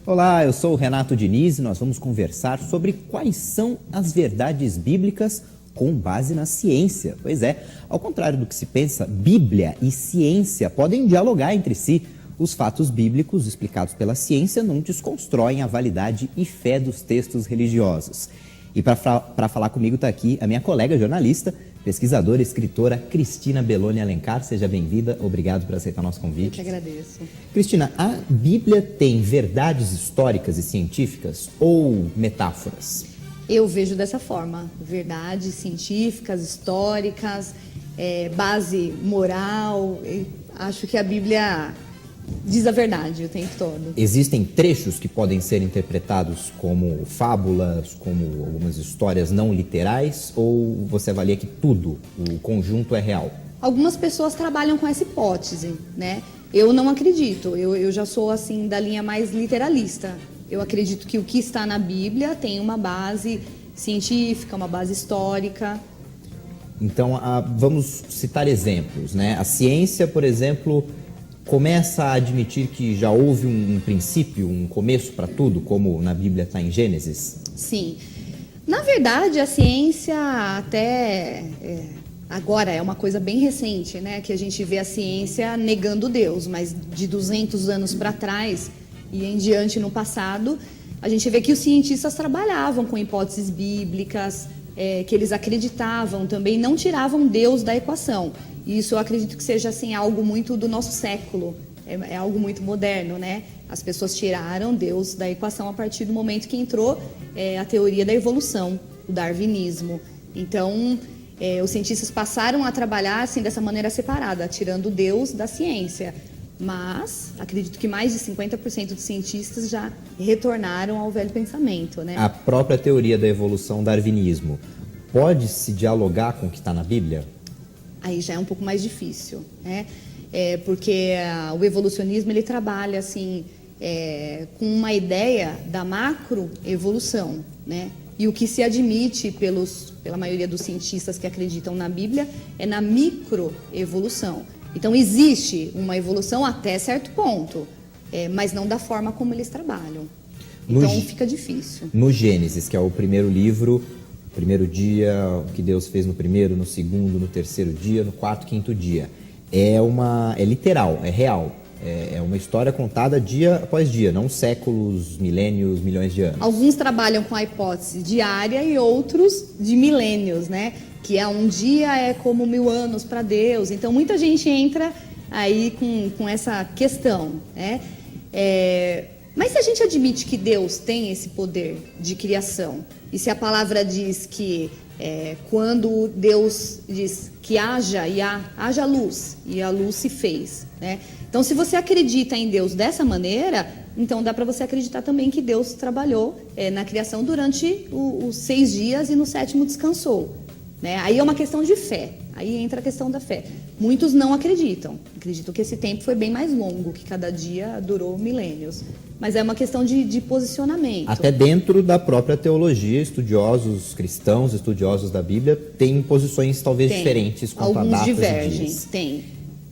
Olá, eu sou o Renato Diniz e nós vamos conversar sobre quais são as verdades bíblicas com base na ciência. Pois é, ao contrário do que se pensa, Bíblia e ciência podem dialogar entre si. Os fatos bíblicos explicados pela ciência não desconstroem a validade e fé dos textos religiosos. E para falar comigo está aqui a minha colega jornalista, pesquisadora e escritora Cristina Belloni Alencar. Seja bem-vinda, obrigado por aceitar nosso convite. Eu que agradeço. Cristina, a Bíblia tem verdades históricas e científicas ou metáforas? Eu vejo dessa forma, verdades científicas, históricas, base moral. Acho que a Bíblia diz a verdade o tempo todo. Existem trechos que podem ser interpretados como fábulas, como algumas histórias não literais, ou você avalia que tudo, o conjunto é real? Algumas pessoas trabalham com essa hipótese, né? Eu não acredito, eu já sou assim da linha mais literalista. Eu acredito que o que está na Bíblia tem uma base científica, uma base histórica. Então, vamos citar exemplos, né? A ciência, por exemplo, começa a admitir que já houve um princípio, um começo para tudo, como na Bíblia está em Gênesis? Sim. Na verdade, a ciência até agora é uma coisa bem recente, né? Que a gente vê a ciência negando Deus, mas de 200 anos para trás e em diante no passado, a gente vê que os cientistas trabalhavam com hipóteses bíblicas, que eles acreditavam também, não tiravam Deus da equação. E isso eu acredito que seja assim, algo muito do nosso século, é algo muito moderno, né? As pessoas tiraram Deus da equação a partir do momento que entrou a teoria da evolução, o darwinismo. Então, os cientistas passaram a trabalhar assim, dessa maneira separada, tirando Deus da ciência. Mas acredito que mais de 50% dos cientistas já retornaram ao velho pensamento, né? A própria teoria da evolução, darwinismo, pode se dialogar com o que está na Bíblia? Aí já é um pouco mais difícil, né? Porque o evolucionismo ele trabalha assim com uma ideia da macroevolução, né? E o que se admite pela maioria dos cientistas que acreditam na Bíblia é na microevolução. Então existe uma evolução até certo ponto, mas não da forma como eles trabalham. Então fica difícil. No Gênesis, que é o primeiro livro, primeiro dia, o que Deus fez no primeiro, no segundo, no terceiro dia, no quarto, quinto dia. É literal, é real. É uma história contada dia após dia, não séculos, milênios, milhões de anos. Alguns trabalham com a hipótese diária e outros de milênios, né? Que um dia é como 1000 anos para Deus. Então muita gente entra aí com essa questão, né? Mas se a gente admite que Deus tem esse poder de criação, e se a palavra diz que quando Deus diz que haja luz, e a luz se fez, né? Então, se você acredita em Deus dessa maneira, então dá para você acreditar também que Deus trabalhou na criação durante os 6 dias e no 7º descansou, né? Aí é uma questão de fé, aí entra a questão da fé. Muitos não acreditam que esse tempo foi bem mais longo, que cada dia durou milênios. Mas é uma questão de posicionamento. Até dentro da própria teologia, estudiosos cristãos, estudiosos da Bíblia, têm posições talvez diferentes quanto a datas e dias. Alguns divergem,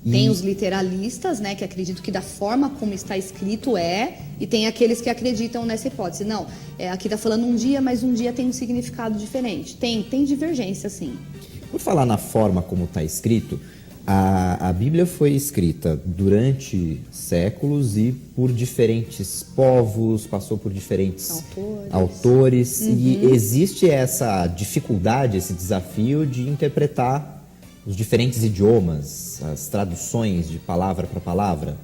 tem os literalistas, né, que acreditam que da forma como está escrito e tem aqueles que acreditam nessa hipótese. Não, aqui está falando um dia, mas um dia tem um significado diferente. Tem divergência, sim. Por falar na forma como está escrito, a Bíblia foi escrita durante séculos e por diferentes povos, passou por diferentes autores. Uhum. E existe essa dificuldade, esse desafio de interpretar os diferentes idiomas, as traduções de palavra para palavra?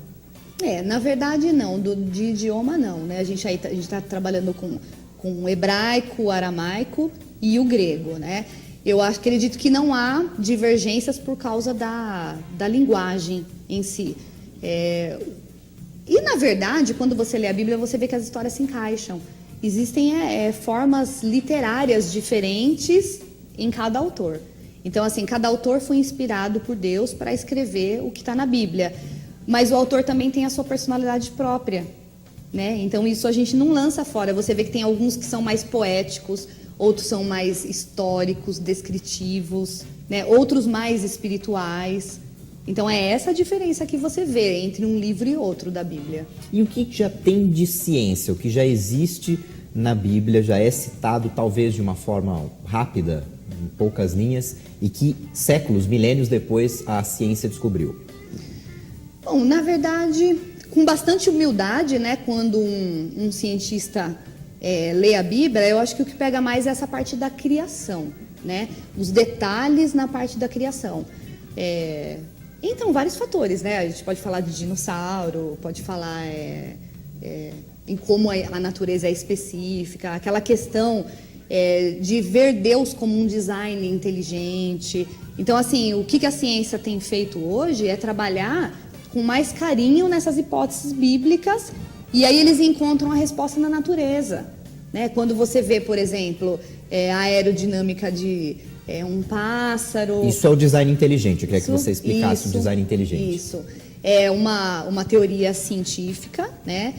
Na verdade não, de idioma não, né? A gente está trabalhando com o hebraico, o aramaico e o grego, né? Eu acredito que não há divergências por causa da linguagem em si. E, na verdade, quando você lê a Bíblia, você vê que as histórias se encaixam. Existem formas literárias diferentes em cada autor. Então, assim, cada autor foi inspirado por Deus para escrever o que está na Bíblia. Mas o autor também tem a sua personalidade própria. né? Então isso a gente não lança fora. Você vê que tem alguns que são mais poéticos, outros são mais históricos, descritivos, né? Outros mais espirituais. Então é essa a diferença que você vê entre um livro e outro da Bíblia. E o que já tem de ciência, o que já existe na Bíblia, já é citado talvez de uma forma rápida, em poucas linhas, e que séculos, milênios depois a ciência descobriu? Bom, na verdade, com bastante humildade, né, quando um cientista lê a Bíblia, eu acho que o que pega mais é essa parte da criação, né? Os detalhes na parte da criação. Então, vários fatores, né? A gente pode falar de dinossauro, pode falar em como a natureza é específica, aquela questão de ver Deus como um design inteligente. Então, assim, o que a ciência tem feito hoje é trabalhar com mais carinho nessas hipóteses bíblicas, e aí eles encontram a resposta na natureza, né? Quando você vê, por exemplo, a aerodinâmica de um pássaro... Isso é o design inteligente, eu queria que você explicasse o design inteligente. Isso, é uma teoria científica, né?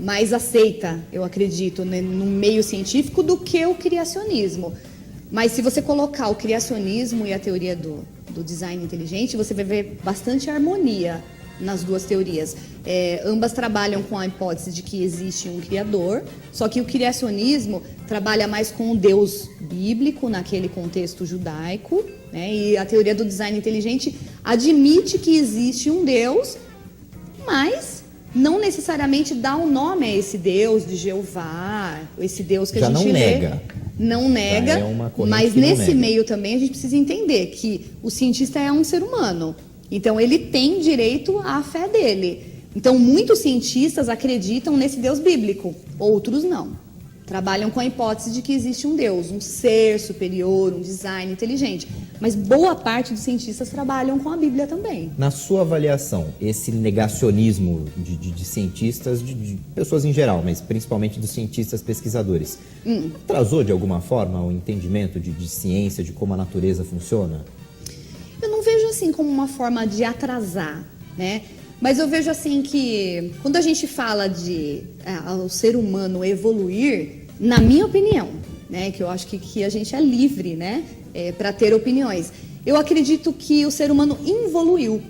Mais aceita, eu acredito, né, no meio científico do que o criacionismo. Mas se você colocar o criacionismo e a teoria do design inteligente, você vai ver bastante harmonia nas duas teorias. Ambas trabalham com a hipótese de que existe um criador, só que o criacionismo trabalha mais com o Deus bíblico, naquele contexto judaico, né? E a teoria do design inteligente admite que existe um Deus, mas não necessariamente dá um nome a esse Deus de Jeová, esse Deus que já a gente não vê. nega. Não nega, mas nesse meio também a gente precisa entender que o cientista é um ser humano. Então ele tem direito à fé dele. Então muitos cientistas acreditam nesse Deus bíblico, outros não. Trabalham com a hipótese de que existe um Deus, um ser superior, um design inteligente. Mas boa parte dos cientistas trabalham com a Bíblia também. Na sua avaliação, esse negacionismo de cientistas, de pessoas em geral, mas principalmente dos cientistas pesquisadores, atrasou de alguma forma o entendimento de ciência, de como a natureza funciona? Eu não vejo assim como uma forma de atrasar, né? Mas eu vejo assim que quando a gente fala de o ser humano evoluir, na minha opinião, né, que eu acho que a gente é livre, né, para ter opiniões, eu acredito que o ser humano involuiu.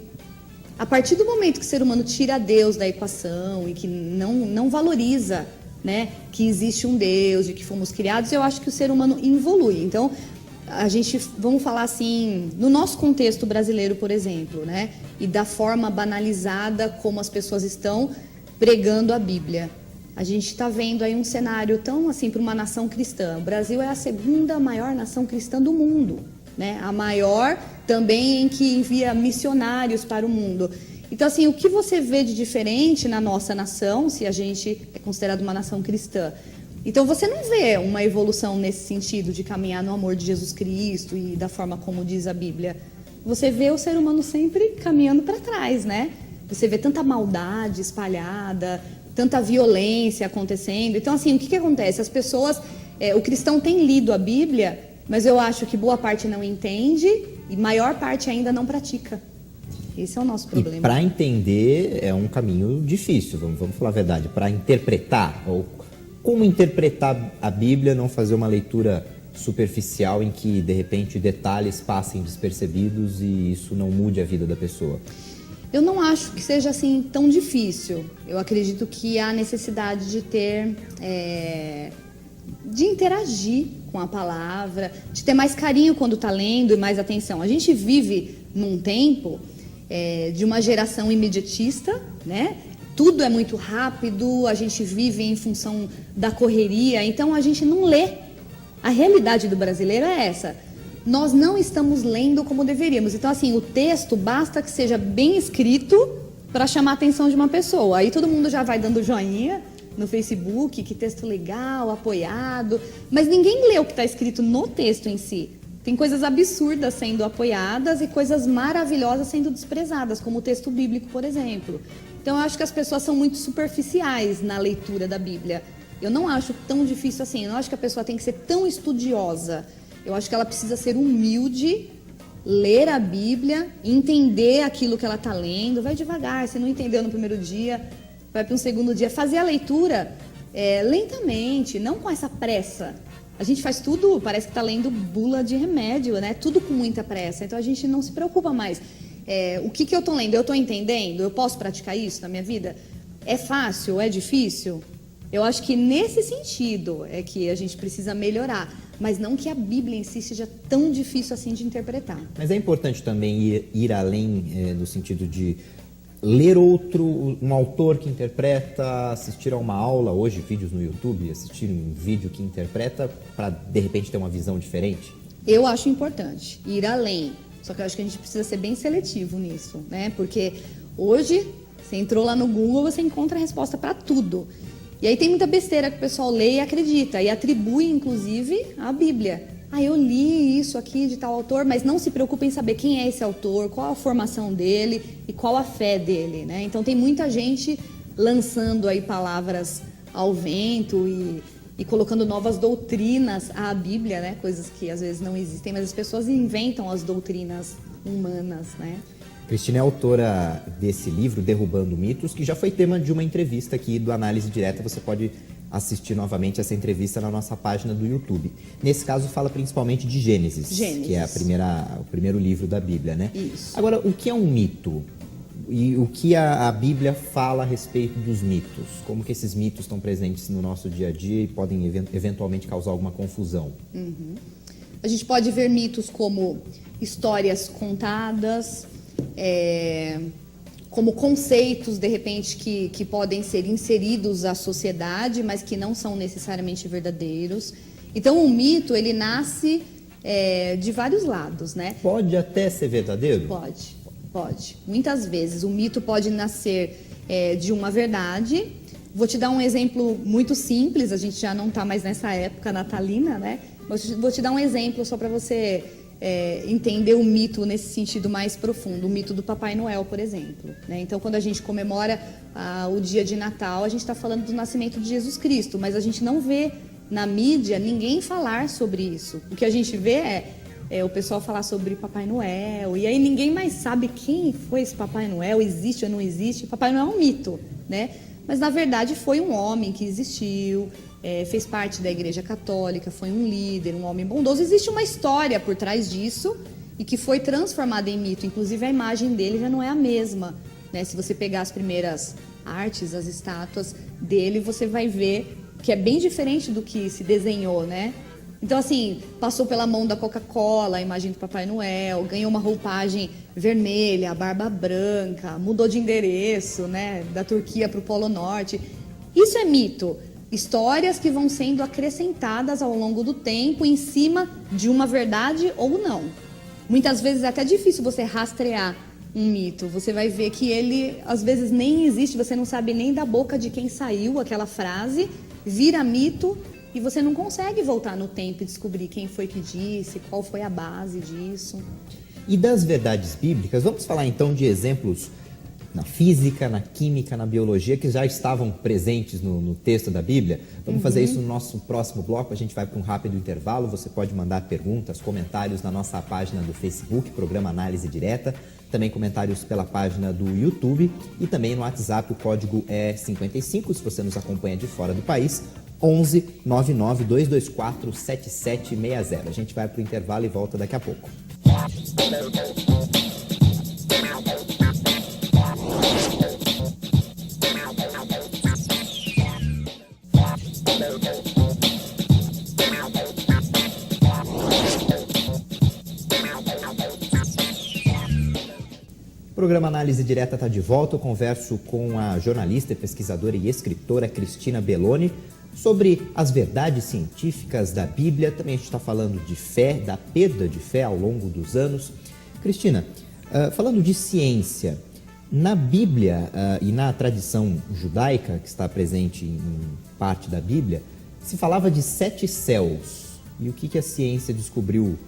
A partir do momento que o ser humano tira Deus da equação e que não valoriza, né, que existe um Deus, de que fomos criados, eu acho que o ser humano involui. Então, vamos falar assim, no nosso contexto brasileiro, por exemplo, né? E da forma banalizada como as pessoas estão pregando a Bíblia. A gente está vendo aí um cenário tão assim para uma nação cristã. O Brasil é a segunda maior nação cristã do mundo, né? A maior também em que envia missionários para o mundo. Então, assim, o que você vê de diferente na nossa nação, se a gente é considerado uma nação cristã? Então você não vê uma evolução nesse sentido de caminhar no amor de Jesus Cristo e da forma como diz a Bíblia. Você vê o ser humano sempre caminhando para trás, né? Você vê tanta maldade espalhada, tanta violência acontecendo. Então, assim, o que acontece? As pessoas, o cristão tem lido a Bíblia, mas eu acho que boa parte não entende e maior parte ainda não pratica. Esse é o nosso problema. E para entender é um caminho difícil, vamos falar a verdade. Para interpretar ou como interpretar a Bíblia, não fazer uma leitura superficial em que, de repente, detalhes passem despercebidos e isso não mude a vida da pessoa? Eu não acho que seja assim tão difícil. Eu acredito que há necessidade de ter, de interagir com a palavra, de ter mais carinho quando está lendo e mais atenção. A gente vive num tempo de uma geração imediatista, né? Tudo é muito rápido, a gente vive em função da correria, então a gente não lê. A realidade do brasileiro é essa. Nós não estamos lendo como deveríamos. Então, assim, o texto basta que seja bem escrito para chamar a atenção de uma pessoa. Aí todo mundo já vai dando joinha no Facebook, que texto legal, apoiado. Mas ninguém lê o que está escrito no texto em si. Tem coisas absurdas sendo apoiadas e coisas maravilhosas sendo desprezadas, como o texto bíblico, por exemplo. Então, eu acho que as pessoas são muito superficiais na leitura da Bíblia. Eu não acho tão difícil assim. Eu não acho que a pessoa tem que ser tão estudiosa. Eu acho que ela precisa ser humilde, ler a Bíblia, entender aquilo que ela está lendo. Vai devagar. Se não entendeu no primeiro dia, vai para um segundo dia. Fazer a leitura lentamente, não com essa pressa. A gente faz tudo, parece que está lendo bula de remédio, né? Tudo com muita pressa. Então a gente não se preocupa mais. O que eu estou lendo? Eu estou entendendo? Eu posso praticar isso na minha vida? É fácil? É difícil? Eu acho que nesse sentido é que a gente precisa melhorar. Mas não que a Bíblia em si seja tão difícil assim de interpretar. Mas é importante também ir além no sentido de ler um autor que interpreta, assistir a uma aula, hoje vídeos no YouTube, assistir um vídeo que interpreta para de repente ter uma visão diferente? Eu acho importante ir além, só que eu acho que a gente precisa ser bem seletivo nisso, né? Porque hoje, você entrou lá no Google, você encontra a resposta para tudo. E aí tem muita besteira que o pessoal lê e acredita, e atribui inclusive à Bíblia. Eu li isso aqui de tal autor, mas não se preocupe em saber quem é esse autor, qual a formação dele e qual a fé dele, né? Então tem muita gente lançando aí palavras ao vento e colocando novas doutrinas à Bíblia, né? Coisas que às vezes não existem, mas as pessoas inventam as doutrinas humanas, né? Cristina é autora desse livro, Derrubando Mitos, que já foi tema de uma entrevista aqui do Análise Direta. Você pode assistir novamente essa entrevista na nossa página do YouTube. Nesse caso, fala principalmente de Gênesis. Que é o primeiro livro da Bíblia, né? Isso. Agora, o que é um mito? E o que a Bíblia fala a respeito dos mitos? Como que esses mitos estão presentes no nosso dia a dia e podem eventualmente causar alguma confusão? A gente pode ver mitos como histórias contadas, como conceitos, de repente, que podem ser inseridos à sociedade, mas que não são necessariamente verdadeiros. Então, o mito, ele nasce de vários lados, né? Pode até ser verdadeiro? Pode. Muitas vezes, o mito pode nascer de uma verdade. Vou te dar um exemplo muito simples, a gente já não está mais nessa época natalina, né? Vou te dar um exemplo só para você entender o mito nesse sentido mais profundo, o mito do Papai Noel, por exemplo, né? Então, quando a gente comemora o dia de Natal, a gente está falando do nascimento de Jesus Cristo, mas a gente não vê na mídia ninguém falar sobre isso. O que a gente vê é o pessoal falar sobre Papai Noel, e aí ninguém mais sabe quem foi esse Papai Noel, existe ou não existe. Papai Noel é um mito, né? Mas, na verdade, foi um homem que existiu, fez parte da Igreja Católica, foi um líder, um homem bondoso. Existe uma história por trás disso e que foi transformada em mito. Inclusive, a imagem dele já não é a mesma, né? Se você pegar as primeiras artes, as estátuas dele, você vai ver que é bem diferente do que se desenhou, né? Então, assim, passou pela mão da Coca-Cola, a imagem do Papai Noel, ganhou uma roupagem vermelha, a barba branca, mudou de endereço, né? Da Turquia para o Polo Norte. Isso é mito. Histórias que vão sendo acrescentadas ao longo do tempo em cima de uma verdade ou não. Muitas vezes é até difícil você rastrear um mito. Você vai ver que ele, às vezes, nem existe, você não sabe nem da boca de quem saiu aquela frase, vira mito e você não consegue voltar no tempo e descobrir quem foi que disse, qual foi a base disso. E das verdades bíblicas, vamos falar então de exemplos na física, na química, na biologia, que já estavam presentes no texto da Bíblia. Vamos fazer isso no nosso próximo bloco. A gente vai para um rápido intervalo. Você pode mandar perguntas, comentários na nossa página do Facebook, Programa Análise Direta. Também comentários pela página do YouTube e também no WhatsApp. O código é 55, se você nos acompanha de fora do país. 11 99 224 7760. A gente vai para o intervalo e volta daqui a pouco. O programa Análise Direta está de volta. Eu converso com a jornalista, pesquisadora e escritora Cristina Belloni sobre as verdades científicas da Bíblia. Também a gente está falando de fé, da perda de fé ao longo dos anos. Cristina, falando de ciência, na Bíblia e na tradição judaica, que está presente em parte da Bíblia, se falava de 7 céus. E o que a ciência descobriu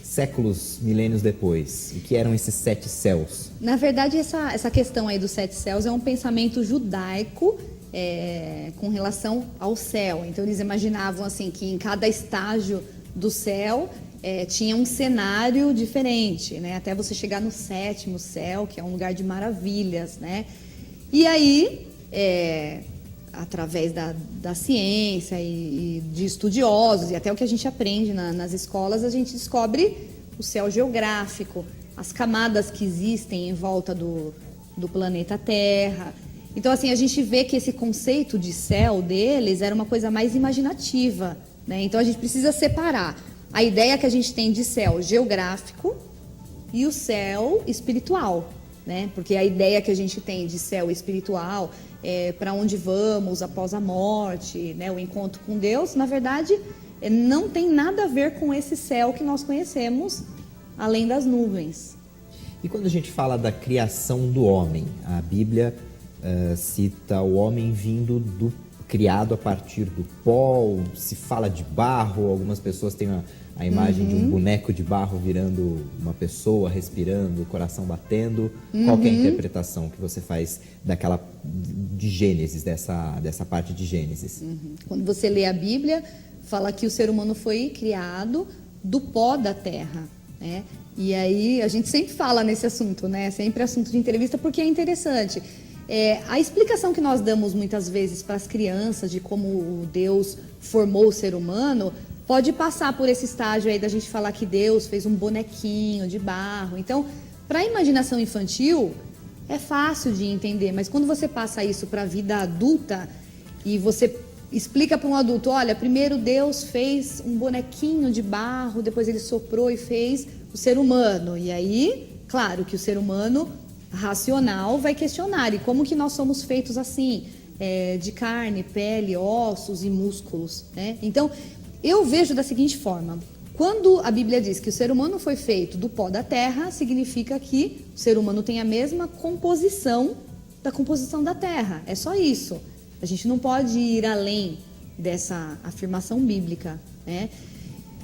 séculos, milênios depois? O que eram esses 7 céus? Na verdade, essa questão aí dos 7 céus é um pensamento judaico com relação ao céu. Então, eles imaginavam assim que em cada estágio do céu tinha um cenário diferente, né? Até você chegar no 7º céu, que é um lugar de maravilhas, né? E aí, através da ciência e de estudiosos, e até o que a gente aprende nas escolas, a gente descobre o céu geográfico, as camadas que existem em volta do planeta Terra. Então, assim, a gente vê que esse conceito de céu deles era uma coisa mais imaginativa, né? Então, a gente precisa separar a ideia que a gente tem de céu geográfico e o céu espiritual, né? Porque a ideia que a gente tem de céu espiritual, para onde vamos após a morte, né? O encontro com Deus, na verdade, não tem nada a ver com esse céu que nós conhecemos, além das nuvens. E quando a gente fala da criação do homem, a Bíblia cita o homem criado a partir do pó, se fala de barro, algumas pessoas têm a imagem de um boneco de barro virando uma pessoa, respirando, o coração batendo. Qual que é a interpretação que você faz de Gênesis, dessa parte de Gênesis? Quando você lê a Bíblia, fala que o ser humano foi criado do pó da terra, né? E aí a gente sempre fala nesse assunto, né? Sempre assunto de entrevista, porque é interessante. A explicação que nós damos muitas vezes para as crianças de como Deus formou o ser humano pode passar por esse estágio aí da gente falar que Deus fez um bonequinho de barro. Então, para a imaginação infantil, é fácil de entender, mas quando você passa isso para a vida adulta e você explica para um adulto, olha, primeiro Deus fez um bonequinho de barro, depois ele soprou e fez o ser humano. E aí, claro que o ser humano racional vai questionar, e como que nós somos feitos assim, de carne, pele, ossos e músculos, né? Então, eu vejo da seguinte forma: quando a Bíblia diz que o ser humano foi feito do pó da terra, significa que o ser humano tem a mesma composição da composição da terra. É só isso. A gente não pode ir além dessa afirmação bíblica, né?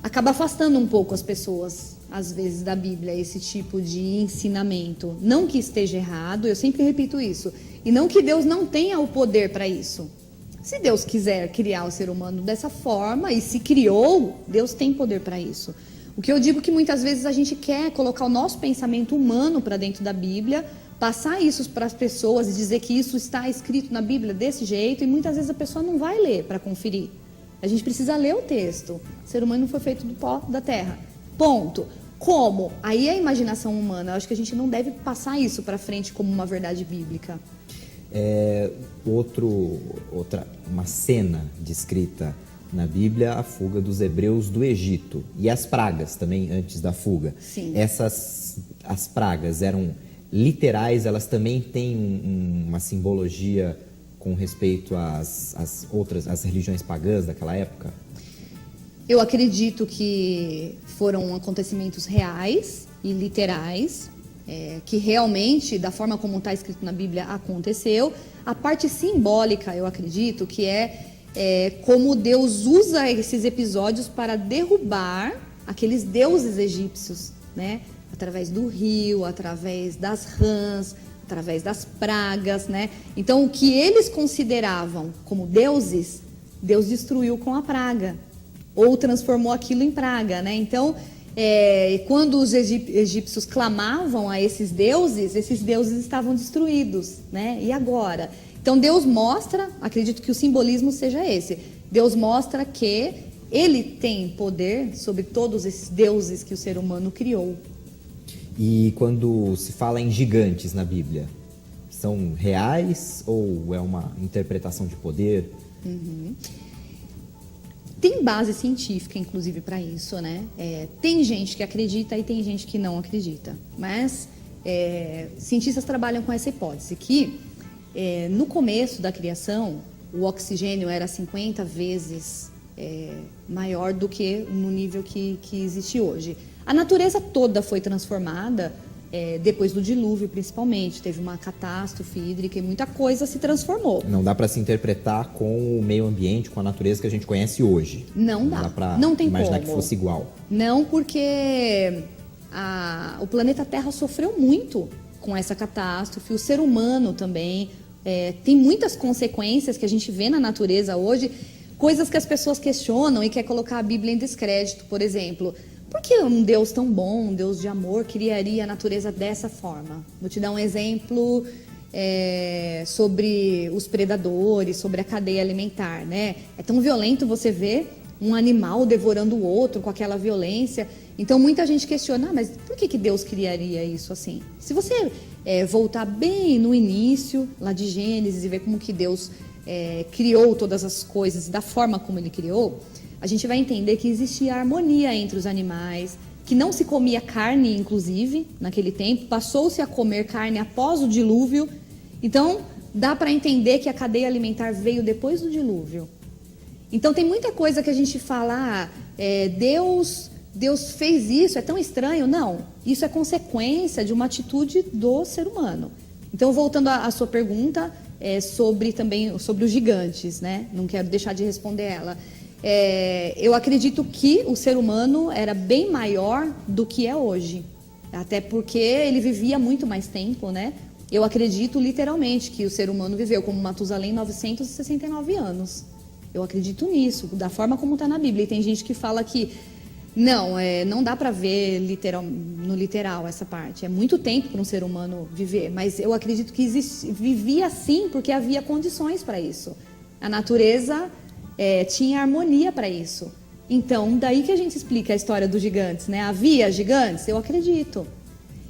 Acaba afastando um pouco as pessoas, às vezes, da Bíblia, esse tipo de ensinamento. Não que esteja errado, eu sempre repito isso. E não que Deus não tenha o poder para isso. Se Deus quiser criar o ser humano dessa forma, e se criou, Deus tem poder para isso. O que eu digo é que muitas vezes a gente quer colocar o nosso pensamento humano para dentro da Bíblia, passar isso para as pessoas e dizer que isso está escrito na Bíblia desse jeito, e muitas vezes a pessoa não vai ler para conferir. A gente precisa ler o texto. O ser humano foi feito do pó da terra. Ponto. Como? Aí é a imaginação humana. Eu acho que a gente não deve passar isso para frente como uma verdade bíblica. Uma cena descrita na Bíblia, a fuga dos hebreus do Egito e as pragas também antes da fuga. Sim. As pragas eram literais, elas também têm uma simbologia com respeito às religiões pagãs daquela época? Eu acredito que foram acontecimentos reais e literais, que realmente, da forma como está escrito na Bíblia, aconteceu. A parte simbólica, eu acredito, que como Deus usa esses episódios para derrubar aqueles deuses egípcios, né? Através do rio, através das rãs, através das pragas, né? Então, o que eles consideravam como deuses, Deus destruiu com a praga, ou transformou aquilo em praga, né? Então, quando os egípcios clamavam a esses deuses estavam destruídos, né? E agora? Então, Deus mostra, acredito que o simbolismo seja esse, Deus mostra que Ele tem poder sobre todos esses deuses que o ser humano criou. E quando se fala em gigantes na Bíblia, são reais ou é uma interpretação de poder? Tem base científica, inclusive, para isso, né? Tem gente que acredita e tem gente que não acredita. Mas cientistas trabalham com essa hipótese que, no começo da criação, o oxigênio era 50 vezes maior do que no nível que existe hoje. A natureza toda foi transformada depois do dilúvio, principalmente. Teve uma catástrofe hídrica e muita coisa se transformou. Não dá para se interpretar com o meio ambiente, com a natureza que a gente conhece hoje. Não dá. Não tem imaginar que fosse igual. Não, porque o planeta Terra sofreu muito com essa catástrofe. O ser humano também tem muitas consequências que a gente vê na natureza hoje, coisas que as pessoas questionam e quer colocar a Bíblia em descrédito. Por exemplo, por que um Deus tão bom, um Deus de amor, criaria a natureza dessa forma? Vou te dar um exemplo sobre os predadores, sobre a cadeia alimentar, né? É tão violento você ver um animal devorando o outro com aquela violência. Então muita gente questiona, mas por que Deus criaria isso assim? Se você voltar bem no início, lá de Gênesis, e ver como que Deus criou todas as coisas, da forma como Ele criou, a gente vai entender que existia harmonia entre os animais, que não se comia carne, inclusive, naquele tempo, passou-se a comer carne após o dilúvio. Então, dá para entender que a cadeia alimentar veio depois do dilúvio. Então, tem muita coisa que a gente fala, Deus fez isso, é tão estranho. Não, isso é consequência de uma atitude do ser humano. Então, voltando à sua pergunta, sobre os gigantes, né? Não quero deixar de responder ela. Eu acredito que o ser humano era bem maior do que é hoje. Até porque ele vivia muito mais tempo, né? Eu acredito literalmente que o ser humano viveu como Matusalém 969 anos. Eu acredito nisso, da forma como está na Bíblia. E tem gente que fala que não dá para ver no literal essa parte. É muito tempo para um ser humano viver. Mas eu acredito que vivia assim porque havia condições para isso. A natureza tinha harmonia para isso. Então, daí que a gente explica a história dos gigantes, né? Havia gigantes? Eu acredito.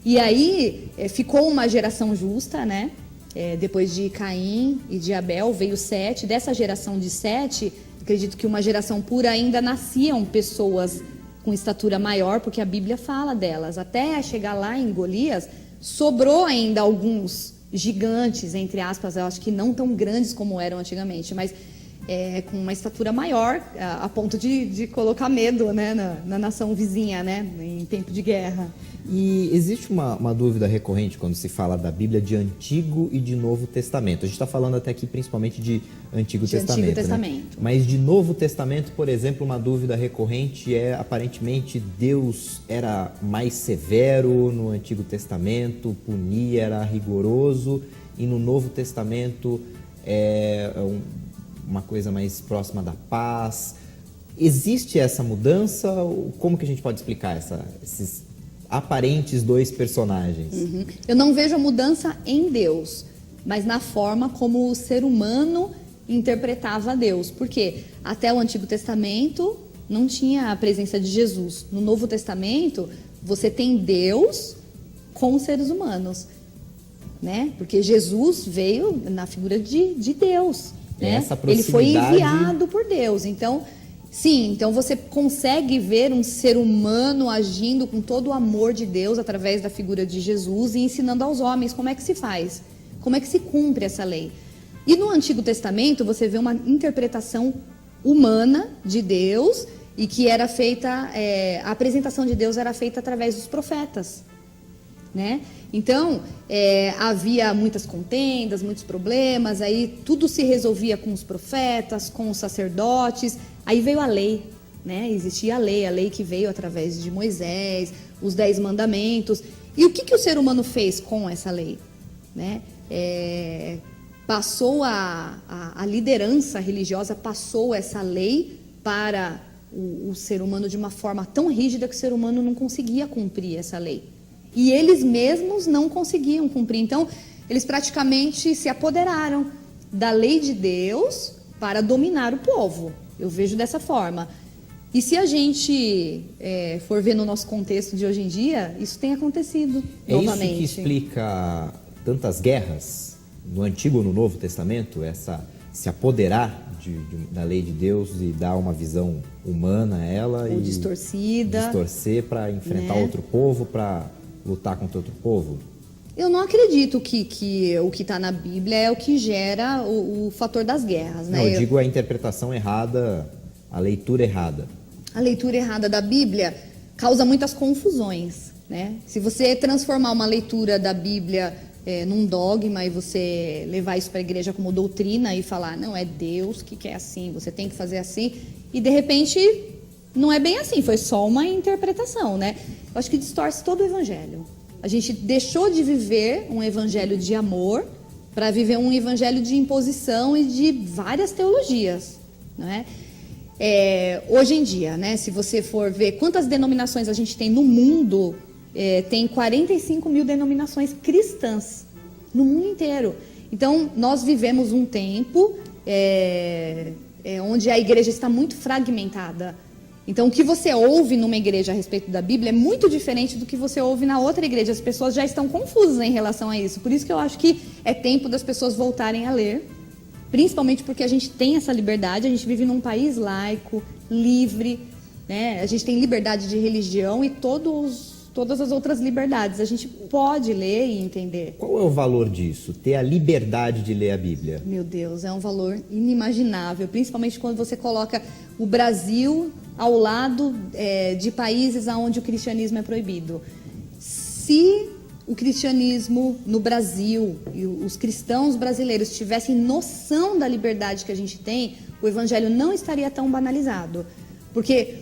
E aí ficou uma geração justa, né? Depois de Caim e de Abel veio Sete. Dessa geração de Sete, acredito que uma geração pura ainda nasciam pessoas com estatura maior, porque a Bíblia fala delas. Até chegar lá em Golias, sobrou ainda alguns gigantes, entre aspas, eu acho que não tão grandes como eram antigamente, mas com uma estatura maior, a ponto de colocar medo, né, na nação vizinha, né, em tempo de guerra. E existe uma dúvida recorrente quando se fala da Bíblia de Antigo e de Novo Testamento. A gente está falando até aqui principalmente de Antigo Testamento. Antigo Testamento. Né? Mas de Novo Testamento, por exemplo, uma dúvida recorrente aparentemente Deus era mais severo no Antigo Testamento, punia, era rigoroso, e no Novo Testamento uma coisa mais próxima da paz. Existe essa mudança? Como que a gente pode explicar esses aparentes dois personagens? Uhum. Eu não vejo a mudança em Deus, mas na forma como o ser humano interpretava Deus. Porque até o Antigo Testamento não tinha a presença de Jesus. No Novo Testamento, você tem Deus com os seres humanos, né? Porque Jesus veio na figura de Deus, né? Ele foi enviado por Deus. Então, sim, então você consegue ver um ser humano agindo com todo o amor de Deus através da figura de Jesus e ensinando aos homens como é que se faz, como é que se cumpre essa lei. E no Antigo Testamento você vê uma interpretação humana de Deus e que era feita, a apresentação de Deus era feita através dos profetas, né? Então, havia muitas contendas, muitos problemas, aí tudo se resolvia com os profetas, com os sacerdotes. Aí veio a lei, né? Existia a lei que veio através de Moisés, os 10 mandamentos. E o que o ser humano fez com essa lei? Né? Passou a liderança religiosa, passou essa lei para o ser humano de uma forma tão rígida que o ser humano não conseguia cumprir essa lei. E eles mesmos não conseguiam cumprir. Então, eles praticamente se apoderaram da lei de Deus para dominar o povo. Eu vejo dessa forma. E se a gente for ver no nosso contexto de hoje em dia, isso tem acontecido novamente. É isso que explica tantas guerras no Antigo ou no Novo Testamento? Se apoderar da lei de Deus e dar uma visão humana a ela. Ou distorcer para enfrentar outro povo, para lutar contra outro povo? Eu não acredito que o que está na Bíblia é o que gera o fator das guerras, né? Não, eu digo a interpretação errada, a leitura errada. A leitura errada da Bíblia causa muitas confusões, né? Se você transformar uma leitura da Bíblia num dogma e você levar isso para a igreja como doutrina e falar, não, é Deus que quer assim, você tem que fazer assim, e de repente não é bem assim, foi só uma interpretação, né? Eu acho que distorce todo o evangelho. A gente deixou de viver um evangelho de amor para viver um evangelho de imposição e de várias teologias, não é? Hoje em dia, né, se você for ver quantas denominações a gente tem no mundo, tem 45 mil denominações cristãs. no mundo inteiro. Então, nós vivemos um tempo onde a igreja está muito fragmentada. Então, o que você ouve numa igreja a respeito da Bíblia é muito diferente do que você ouve na outra igreja. As pessoas já estão confusas em relação a isso. Por isso que eu acho que é tempo das pessoas voltarem a ler, principalmente porque a gente tem essa liberdade, a gente vive num país laico, livre, né? A gente tem liberdade de religião e todas as outras liberdades. A gente pode ler e entender. Qual é o valor disso? Ter a liberdade de ler a Bíblia? Meu Deus, é um valor inimaginável, principalmente quando você coloca o Brasil ao lado de países onde o cristianismo é proibido. Se o cristianismo no Brasil e os cristãos brasileiros tivessem noção da liberdade que a gente tem, o evangelho não estaria tão banalizado. Porque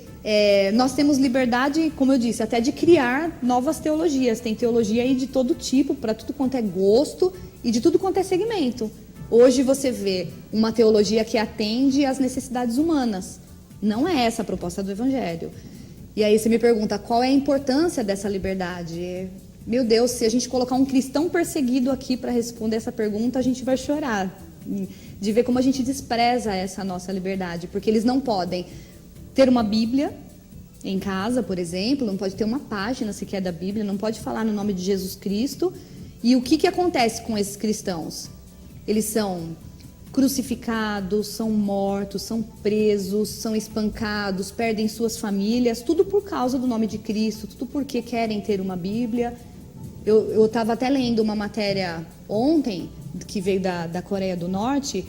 nós temos liberdade, como eu disse, até de criar novas teologias. Tem teologia aí de todo tipo, para tudo quanto é gosto e de tudo quanto é segmento. Hoje você vê uma teologia que atende às necessidades humanas. Não é essa a proposta do evangelho. E aí você me pergunta, qual é a importância dessa liberdade? Meu Deus, se a gente colocar um cristão perseguido aqui para responder essa pergunta, a gente vai chorar. De ver como a gente despreza essa nossa liberdade. Porque eles não podem ter uma Bíblia em casa, por exemplo, não pode ter uma página sequer da Bíblia, não pode falar no nome de Jesus Cristo. E o que acontece com esses cristãos? Eles são crucificados, são mortos, são presos, são espancados, perdem suas famílias, tudo por causa do nome de Cristo, tudo porque querem ter uma Bíblia. Eu estava até lendo uma matéria ontem, que veio da Coreia do Norte,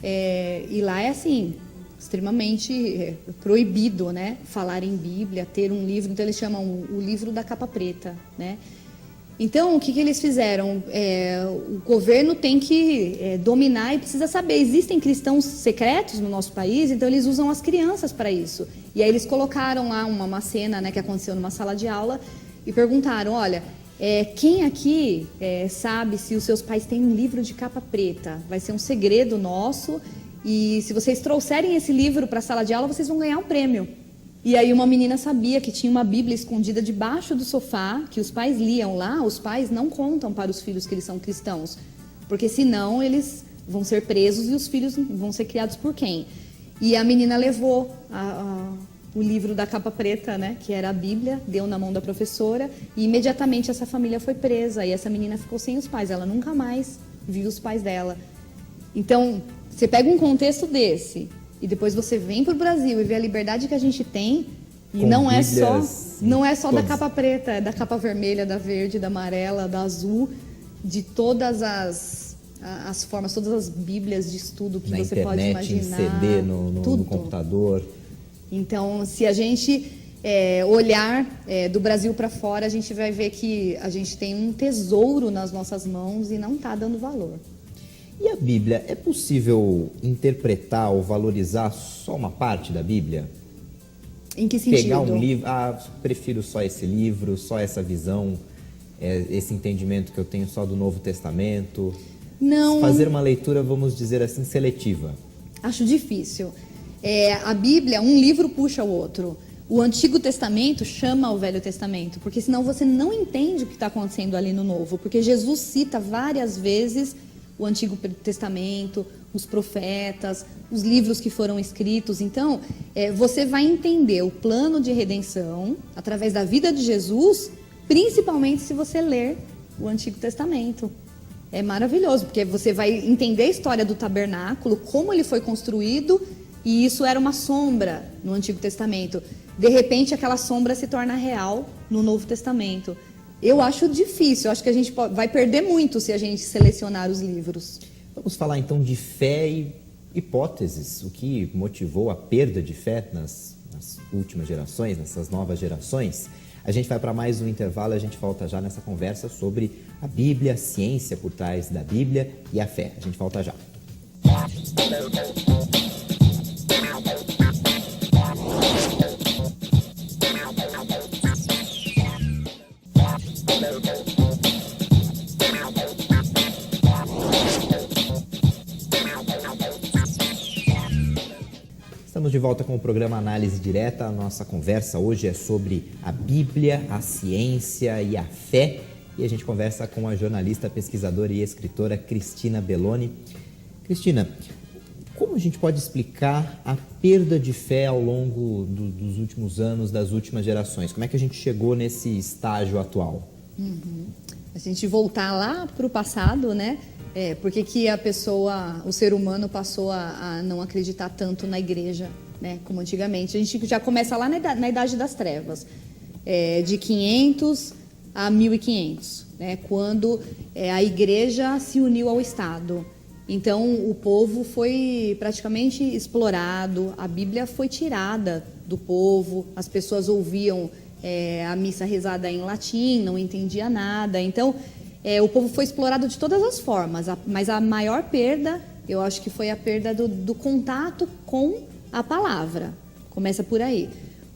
e lá é assim, extremamente proibido, né, falar em Bíblia, ter um livro, então eles chamam o livro da capa preta, né? Então, o que eles fizeram? O governo tem que dominar e precisa saber. Existem cristãos secretos no nosso país, então eles usam as crianças para isso. E aí eles colocaram lá uma cena, né, que aconteceu numa sala de aula e perguntaram, olha, quem aqui sabe se os seus pais têm um livro de capa preta? Vai ser um segredo nosso e se vocês trouxerem esse livro para a sala de aula, vocês vão ganhar um prêmio. E aí uma menina sabia que tinha uma Bíblia escondida debaixo do sofá, que os pais liam lá. Os pais não contam para os filhos que eles são cristãos, porque senão eles vão ser presos e os filhos vão ser criados por quem? E a menina levou o livro da capa preta, né, que era a Bíblia, deu na mão da professora e imediatamente essa família foi presa e essa menina ficou sem os pais. Ela nunca mais viu os pais dela. Então, você pega um contexto desse e depois você vem para o Brasil e vê a liberdade que a gente tem, e não é só da capa preta, é da capa vermelha, da verde, da amarela, da azul, de todas as formas, todas as bíblias de estudo que você pode imaginar. Em CD, no computador. Então, se a gente olhar do Brasil para fora, a gente vai ver que a gente tem um tesouro nas nossas mãos e não está dando valor. E a Bíblia, é possível interpretar ou valorizar só uma parte da Bíblia? Em que sentido? Pegar um livro, prefiro só esse livro, só essa visão, esse entendimento que eu tenho só do Novo Testamento. Não. Fazer uma leitura, vamos dizer assim, seletiva. Acho difícil. A Bíblia, um livro puxa o outro. O Antigo Testamento chama o Velho Testamento, porque senão você não entende o que está acontecendo ali no Novo. Porque Jesus cita várias vezes o Antigo Testamento, os profetas, os livros que foram escritos. Então, você vai entender o plano de redenção através da vida de Jesus, principalmente se você ler o Antigo Testamento. É maravilhoso, porque você vai entender a história do tabernáculo, como ele foi construído, e isso era uma sombra no Antigo Testamento. De repente, aquela sombra se torna real no Novo Testamento. Eu acho difícil, eu acho que a gente vai perder muito se a gente selecionar os livros. Vamos falar então de fé e hipóteses, o que motivou a perda de fé nas últimas gerações, nessas novas gerações. A gente vai para mais um intervalo e a gente volta já nessa conversa sobre a Bíblia, a ciência por trás da Bíblia e a fé. A gente volta já. Estamos de volta com o programa Análise Direta. A nossa conversa hoje é sobre a Bíblia, a ciência e a fé. e a gente conversa com a jornalista, pesquisadora e escritora Cristina Belloni. Cristina, como a gente pode explicar a perda de fé ao longo dos últimos anos, das últimas gerações? Como é que a gente chegou nesse estágio atual? A gente voltar lá para o passado, né? Porque que a pessoa, o ser humano passou a não acreditar tanto na igreja, né? Como antigamente. A gente já começa lá na Idade das Trevas, de 500 a 1500, né? Quando a igreja se uniu ao Estado. Então, o povo foi praticamente explorado, a Bíblia foi tirada do povo, as pessoas ouviam a missa rezada em latim, não entendia nada. Então, o povo foi explorado de todas as formas, mas a maior perda, eu acho que foi a perda do contato com a palavra. Começa por aí.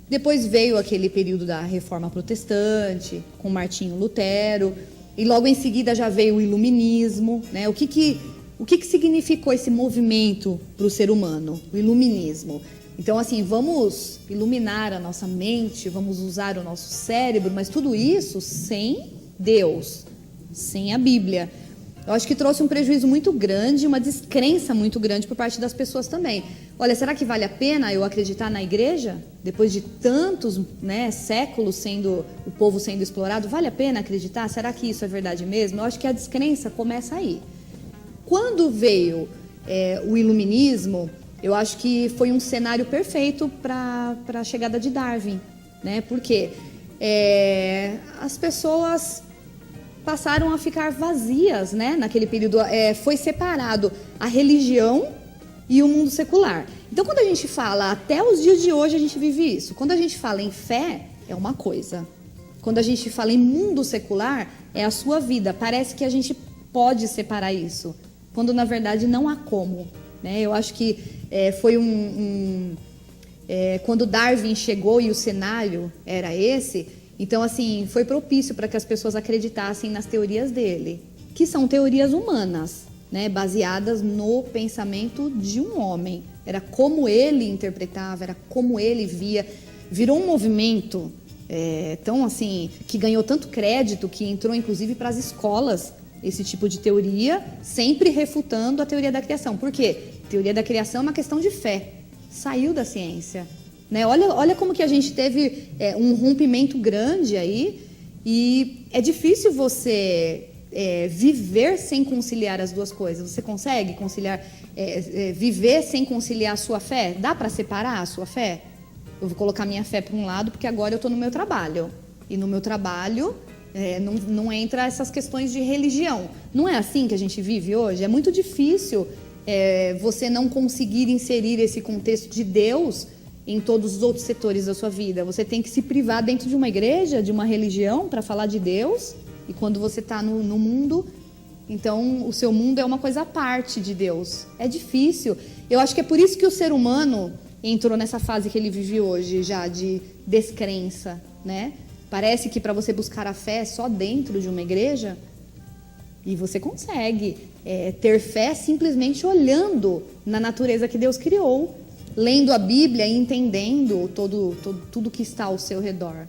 Depois veio aquele período da Reforma Protestante, com Martinho Lutero, e logo em seguida já veio o Iluminismo, né? O que significou esse movimento para o ser humano, o iluminismo? Então, assim, vamos iluminar a nossa mente, vamos usar o nosso cérebro, mas tudo isso sem Deus, sem a Bíblia. Eu acho que trouxe um prejuízo muito grande, uma descrença muito grande por parte das pessoas também. Olha, será que vale a pena eu acreditar na igreja? Depois de tantos, né, séculos o povo sendo explorado, vale a pena acreditar? Será que isso é verdade mesmo? Eu acho que a descrença começa aí. Quando veio o iluminismo, eu acho que foi um cenário perfeito para a chegada de Darwin, né? Porque as pessoas passaram a ficar vazias, né? Naquele período foi separado a religião e o mundo secular. Então, quando a gente fala, até os dias de hoje a gente vive isso. Quando a gente fala em fé, é uma coisa. Quando a gente fala em mundo secular, é a sua vida. Parece que a gente pode separar isso, quando na verdade não há como, né? Eu acho que foi quando Darwin chegou e o cenário era esse, então assim, foi propício para que as pessoas acreditassem nas teorias dele, que são teorias humanas, né? Baseadas no pensamento de um homem. Era como ele interpretava, era como ele via. Virou um movimento tão assim, que ganhou tanto crédito, que entrou inclusive para as escolas, esse tipo de teoria, sempre refutando a teoria da criação. Por quê? Teoria da criação é uma questão de fé. Saiu da ciência, né? Olha como que a gente teve um rompimento grande aí, e é difícil você viver sem conciliar as duas coisas. Você consegue conciliar, viver sem conciliar a sua fé? Dá para separar a sua fé? Eu vou colocar minha fé para um lado, porque agora eu estou no meu trabalho. E no meu trabalho não entra essas questões de religião. Não é assim que a gente vive hoje? É muito difícil você não conseguir inserir esse contexto de Deus em todos os outros setores da sua vida. Você tem que se privar dentro de uma igreja, de uma religião, para falar de Deus. E quando você está no mundo, então o seu mundo é uma coisa à parte de Deus. É difícil. Eu acho que é por isso que o ser humano entrou nessa fase que ele vive hoje, já de descrença, né? Parece que para você buscar a fé só dentro de uma igreja, e você consegue ter fé simplesmente olhando na natureza que Deus criou, lendo a Bíblia e entendendo tudo que está ao seu redor.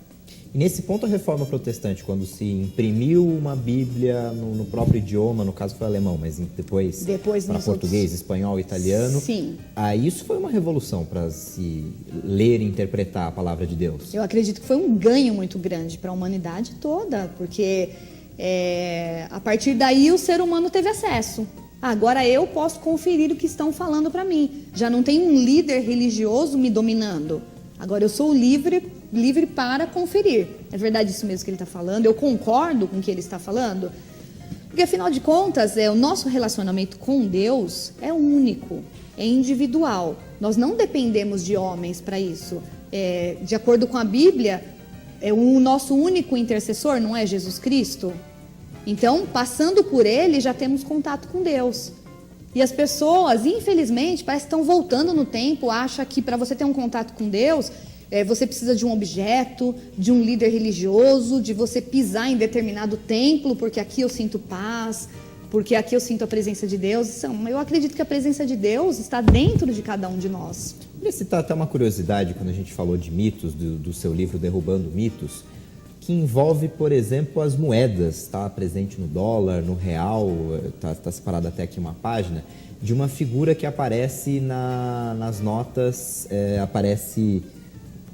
E nesse ponto a Reforma Protestante, quando se imprimiu uma Bíblia no próprio idioma, no caso foi alemão, mas depois para português, espanhol, italiano, sim. Aí isso foi uma revolução para se ler e interpretar a palavra de Deus. Eu acredito que foi um ganho muito grande para a humanidade toda, porque a partir daí o ser humano teve acesso. Agora eu posso conferir o que estão falando para mim. Já não tem um líder religioso me dominando. Agora eu sou livre para conferir. É verdade isso mesmo que ele está falando? Eu concordo com o que ele está falando? Porque, afinal de contas, o nosso relacionamento com Deus é único, é individual. Nós não dependemos de homens para isso. De acordo com a Bíblia, o nosso único intercessor não é Jesus Cristo? Então, passando por ele, já temos contato com Deus. E as pessoas, infelizmente, parece que estão voltando no tempo, acham que para você ter um contato com Deus, você precisa de um objeto, de um líder religioso, de você pisar em determinado templo, porque aqui eu sinto paz, porque aqui eu sinto a presença de Deus. Eu acredito que a presença de Deus está dentro de cada um de nós. Eu queria citar até uma curiosidade, quando a gente falou de mitos, do seu livro Derrubando Mitos, que envolve, por exemplo, as moedas. Está presente no dólar, no real, está separada até aqui uma página, de uma figura que aparece nas notas, aparece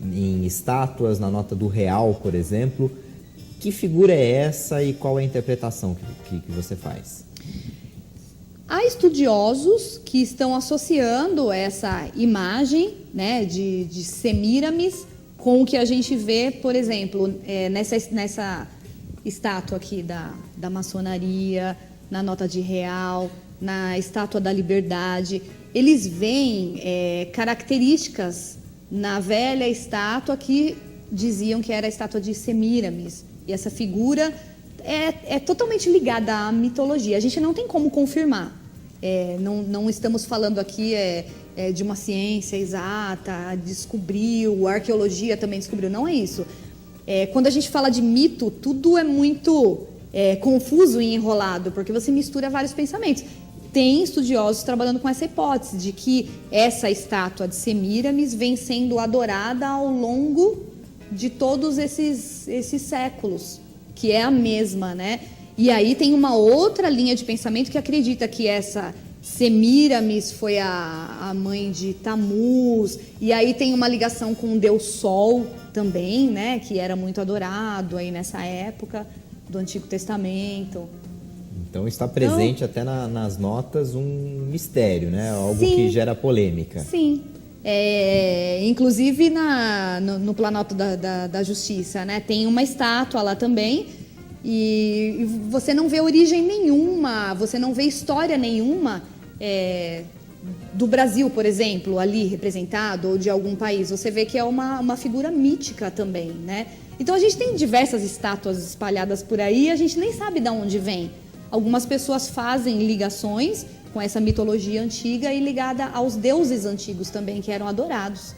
em estátuas, na nota do real, por exemplo. Que figura é essa e qual é a interpretação que você faz? Há estudiosos que estão associando essa imagem, né, de Semíramis com o que a gente vê, por exemplo, nessa estátua aqui da maçonaria, na nota de real, na estátua da liberdade. Eles veem características na velha estátua que diziam que era a estátua de Semíramis. E essa figura é totalmente ligada à mitologia. A gente não tem como confirmar. Não estamos falando aqui de uma ciência exata, descobriu, a arqueologia também descobriu. Não é isso. Quando a gente fala de mito, tudo é muito confuso e enrolado, porque você mistura vários pensamentos. Tem estudiosos trabalhando com essa hipótese de que essa estátua de Semíramis vem sendo adorada ao longo de todos esses séculos, que é a mesma, né? E aí tem uma outra linha de pensamento que acredita que essa Semíramis foi a mãe de Tamuz, e aí tem uma ligação com o Deus Sol também, né? Que era muito adorado aí nessa época do Antigo Testamento. Então está presente até nas notas um mistério, né? Algo sim, que gera polêmica. Sim. Inclusive no Planalto da Justiça, né? Tem uma estátua lá também e você não vê origem nenhuma, você não vê história nenhuma do Brasil, por exemplo, ali representado, ou de algum país. Você vê que é uma figura mítica também, né? Então a gente tem diversas estátuas espalhadas por aí e a gente nem sabe de onde vem. Algumas pessoas fazem ligações com essa mitologia antiga e ligada aos deuses antigos também, que eram adorados.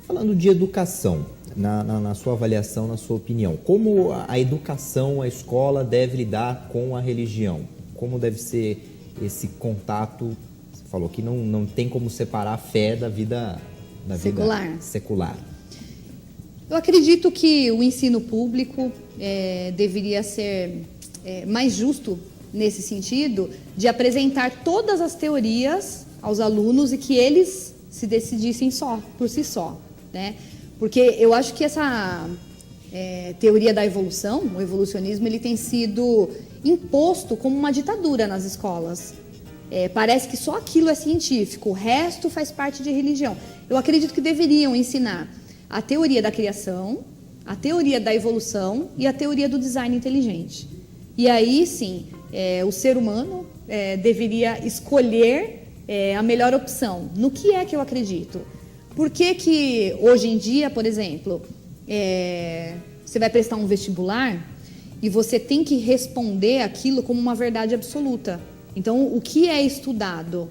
Falando de educação, na sua avaliação, na sua opinião, como a educação, a escola deve lidar com a religião? Como deve ser esse contato? Você falou que não tem como separar a fé da vida secular. Eu acredito que o ensino público deveria ser mais justo nesse sentido, de apresentar todas as teorias aos alunos e que eles se decidissem por si só, né? Porque eu acho que essa teoria da evolução, o evolucionismo, ele tem sido imposto como uma ditadura nas escolas. Parece que só aquilo é científico, o resto faz parte de religião. Eu acredito que deveriam ensinar a teoria da criação, a teoria da evolução e a teoria do design inteligente. E aí, sim, o ser humano deveria escolher a melhor opção. No que é que eu acredito? Por que hoje em dia, por exemplo, você vai prestar um vestibular e você tem que responder aquilo como uma verdade absoluta? Então, o que é estudado?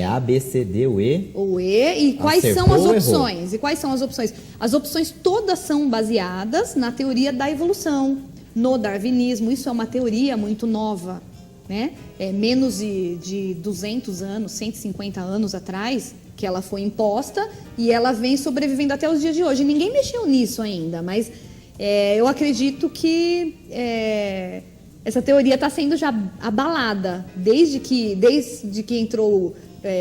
A, B, C, D, o E? O E. E quais são as opções? E quais são as opções? As opções todas são baseadas na teoria da evolução, no darwinismo. Isso é uma teoria muito nova, né? Menos de 200 anos, 150 anos atrás, que ela foi imposta e ela vem sobrevivendo até os dias de hoje. Ninguém mexeu nisso ainda, mas eu acredito que essa teoria está sendo já abalada desde que entrou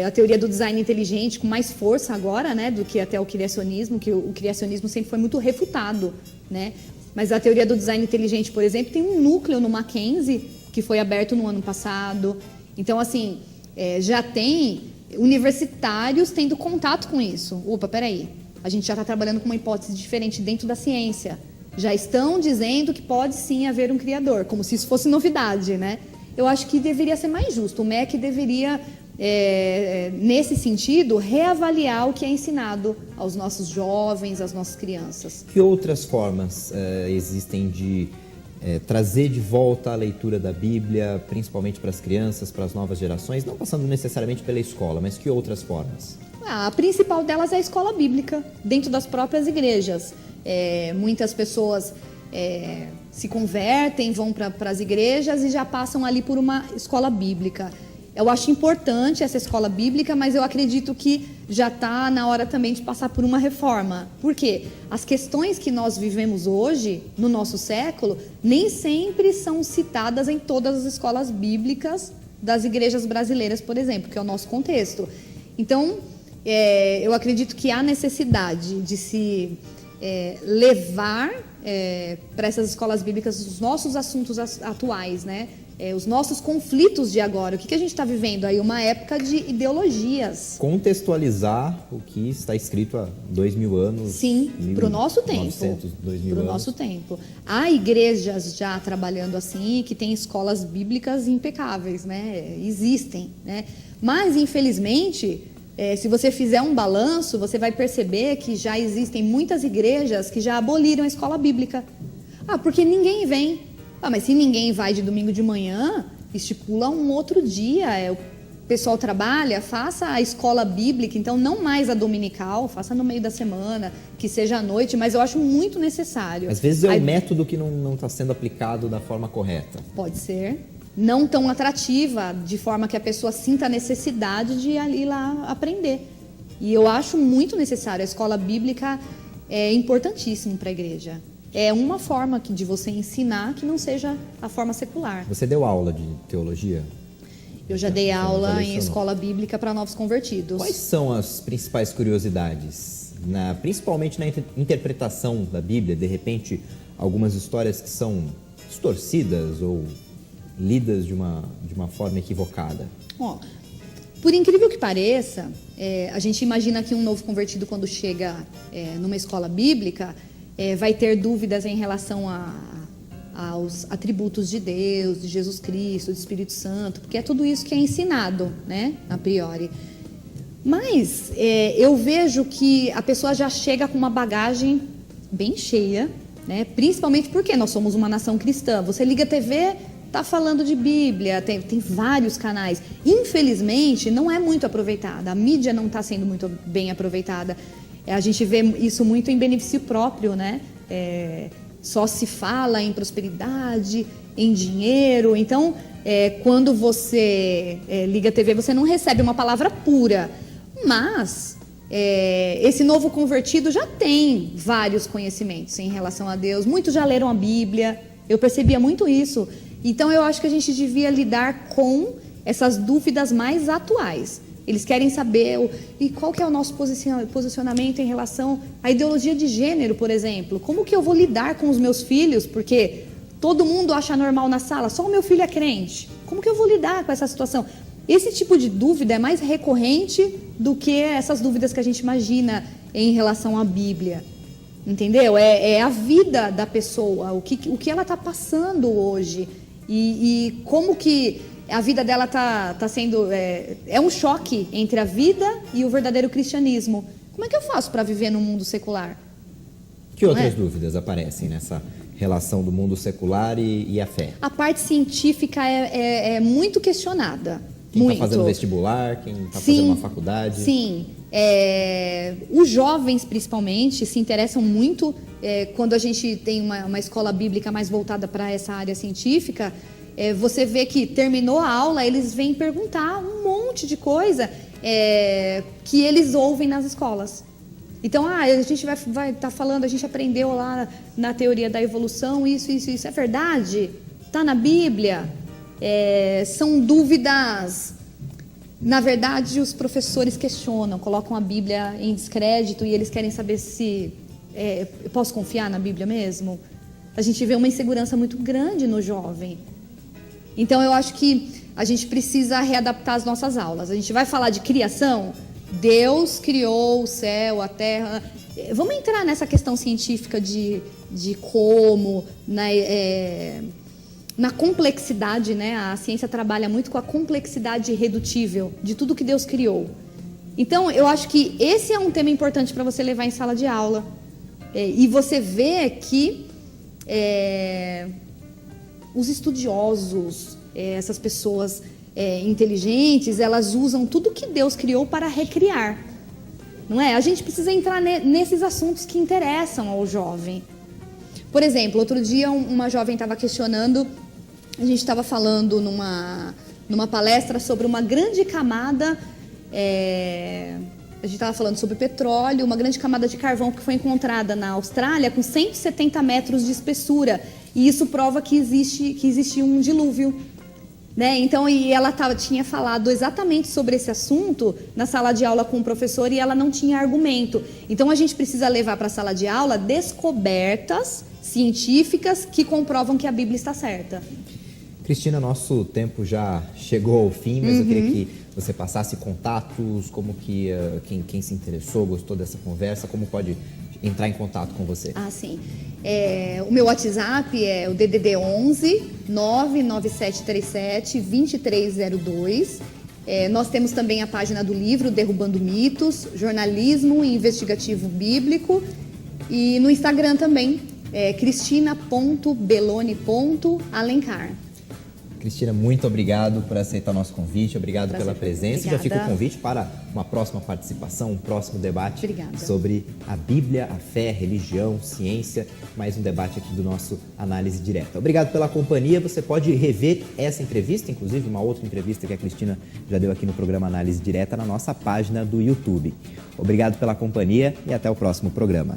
a teoria do design inteligente com mais força agora, né, do que até o criacionismo, que o criacionismo sempre foi muito refutado, né? Mas a teoria do design inteligente, por exemplo, tem um núcleo no Mackenzie que foi aberto no ano passado. Então, assim, já tem universitários tendo contato com isso. Opa, peraí, a gente já está trabalhando com uma hipótese diferente dentro da ciência. Já estão dizendo que pode sim haver um criador, como se isso fosse novidade, né? Eu acho que deveria ser mais justo. O MEC deveria, nesse sentido, reavaliar o que é ensinado aos nossos jovens, às nossas crianças. Que outras formas existem de trazer de volta a leitura da Bíblia, principalmente para as crianças, para as novas gerações, não passando necessariamente pela escola, mas que outras formas? A principal delas é a escola bíblica, dentro das próprias igrejas. Muitas pessoas se convertem, vão para as igrejas e já passam ali por uma escola bíblica. Eu acho importante essa escola bíblica, mas eu acredito que já está na hora também de passar por uma reforma. Por quê? As questões que nós vivemos hoje, no nosso século, nem sempre são citadas em todas as escolas bíblicas das igrejas brasileiras, por exemplo, que é o nosso contexto. Então, eu acredito que há necessidade de se levar para essas escolas bíblicas os nossos assuntos atuais, né? Os nossos conflitos de agora. O que a gente está vivendo aí? Uma época de ideologias. Contextualizar o que está escrito há 2000 anos. Sim, para o nosso tempo. 900, 2000 para o nosso tempo. Há igrejas já trabalhando assim, que têm escolas bíblicas impecáveis, né? Existem, né? Mas, infelizmente, se você fizer um balanço, você vai perceber que já existem muitas igrejas que já aboliram a escola bíblica. Porque ninguém vem. Mas se ninguém vai de domingo de manhã, estipula um outro dia. O pessoal trabalha, faça a escola bíblica, então não mais a dominical, faça no meio da semana, que seja à noite, mas eu acho muito necessário. Às vezes é o método que não está sendo aplicado da forma correta. Pode ser. Não tão atrativa, de forma que a pessoa sinta a necessidade de ir lá aprender. E eu acho muito necessário. A escola bíblica é importantíssima para a igreja. É uma forma de você ensinar que não seja a forma secular. Você deu aula de teologia? Eu já dei aula em escola bíblica para novos convertidos. Quais são as principais curiosidades, principalmente na interpretação da Bíblia? De repente, algumas histórias que são distorcidas ou lidas de uma forma equivocada? Por incrível que pareça, a gente imagina que um novo convertido, quando chega numa escola bíblica, vai ter dúvidas em relação aos atributos de Deus, de Jesus Cristo, do Espírito Santo, porque é tudo isso que é ensinado, né, a priori. Mas eu vejo que a pessoa já chega com uma bagagem bem cheia, né, principalmente porque nós somos uma nação cristã. Você liga a TV, está falando de Bíblia, tem vários canais. Infelizmente, não é muito aproveitada. A mídia não está sendo muito bem aproveitada. A gente vê isso muito em benefício próprio, né? Só se fala em prosperidade, em dinheiro. Então, quando você liga a TV, você não recebe uma palavra pura. Mas esse novo convertido já tem vários conhecimentos em relação a Deus. Muitos já leram a Bíblia. Eu percebia muito isso. Então, eu acho que a gente devia lidar com essas dúvidas mais atuais. Eles querem saber qual que é o nosso posicionamento em relação à ideologia de gênero, por exemplo. Como que eu vou lidar com os meus filhos? Porque todo mundo acha normal na sala, só o meu filho é crente. Como que eu vou lidar com essa situação? Esse tipo de dúvida é mais recorrente do que essas dúvidas que a gente imagina em relação à Bíblia. Entendeu? É a vida da pessoa, o que ela está passando hoje. E como que a vida dela está sendo... É um choque entre a vida e o verdadeiro cristianismo. Como é que eu faço para viver no mundo secular? Que outras dúvidas aparecem nessa relação do mundo secular e a fé? A parte científica é muito questionada. Quem está fazendo vestibular, quem está fazendo uma faculdade. Sim. Os jovens, principalmente, se interessam muito quando a gente tem uma escola bíblica mais voltada para essa área científica. Você vê que terminou a aula, eles vêm perguntar um monte de coisa que eles ouvem nas escolas. Então, a gente vai estar falando, a gente aprendeu lá na teoria da evolução, isso é verdade? Está na Bíblia? São dúvidas. Na verdade, os professores questionam, colocam a Bíblia em descrédito e eles querem saber se eu posso confiar na Bíblia mesmo? A gente vê uma insegurança muito grande no jovem. Então, eu acho que a gente precisa readaptar as nossas aulas. A gente vai falar de criação? Deus criou o céu, a terra. Vamos entrar nessa questão científica de como, na complexidade, né? A ciência trabalha muito com a complexidade irredutível de tudo que Deus criou. Então, eu acho que esse é um tema importante para você levar em sala de aula. E você vê que os estudiosos, essas pessoas inteligentes, elas usam tudo que Deus criou para recriar. Não é? A gente precisa entrar nesses assuntos que interessam ao jovem. Por exemplo, outro dia uma jovem estava questionando, a gente estava falando numa numa palestra sobre uma grande camada, a gente estava falando sobre petróleo, uma grande camada de carvão que foi encontrada na Austrália com 170 metros de espessura. E isso prova que existe um dilúvio. Né? Então, e ela tinha falado exatamente sobre esse assunto na sala de aula com o professor e ela não tinha argumento. Então, a gente precisa levar para a sala de aula descobertas científicas que comprovam que a Bíblia está certa. Cristina, nosso tempo já chegou ao fim, mas eu queria que você passasse contatos, como que quem se interessou, gostou dessa conversa, como pode entrar em contato com você? Ah, sim. O meu WhatsApp é o DDD 11 99737 2302. Nós temos também a página do livro Derrubando Mitos, jornalismo e investigativo bíblico. E no Instagram também, cristina.belone.alencar. Cristina, muito obrigado por aceitar o nosso convite, obrigado pela presença. Obrigada. Já fica o convite para uma próxima participação, um próximo debate Obrigada. sobre a Bíblia, a fé, religião, ciência, mais um debate aqui do nosso Análise Direta. Obrigado pela companhia, você pode rever essa entrevista, inclusive uma outra entrevista que a Cristina já deu aqui no programa Análise Direta, na nossa página do YouTube. Obrigado pela companhia e até o próximo programa.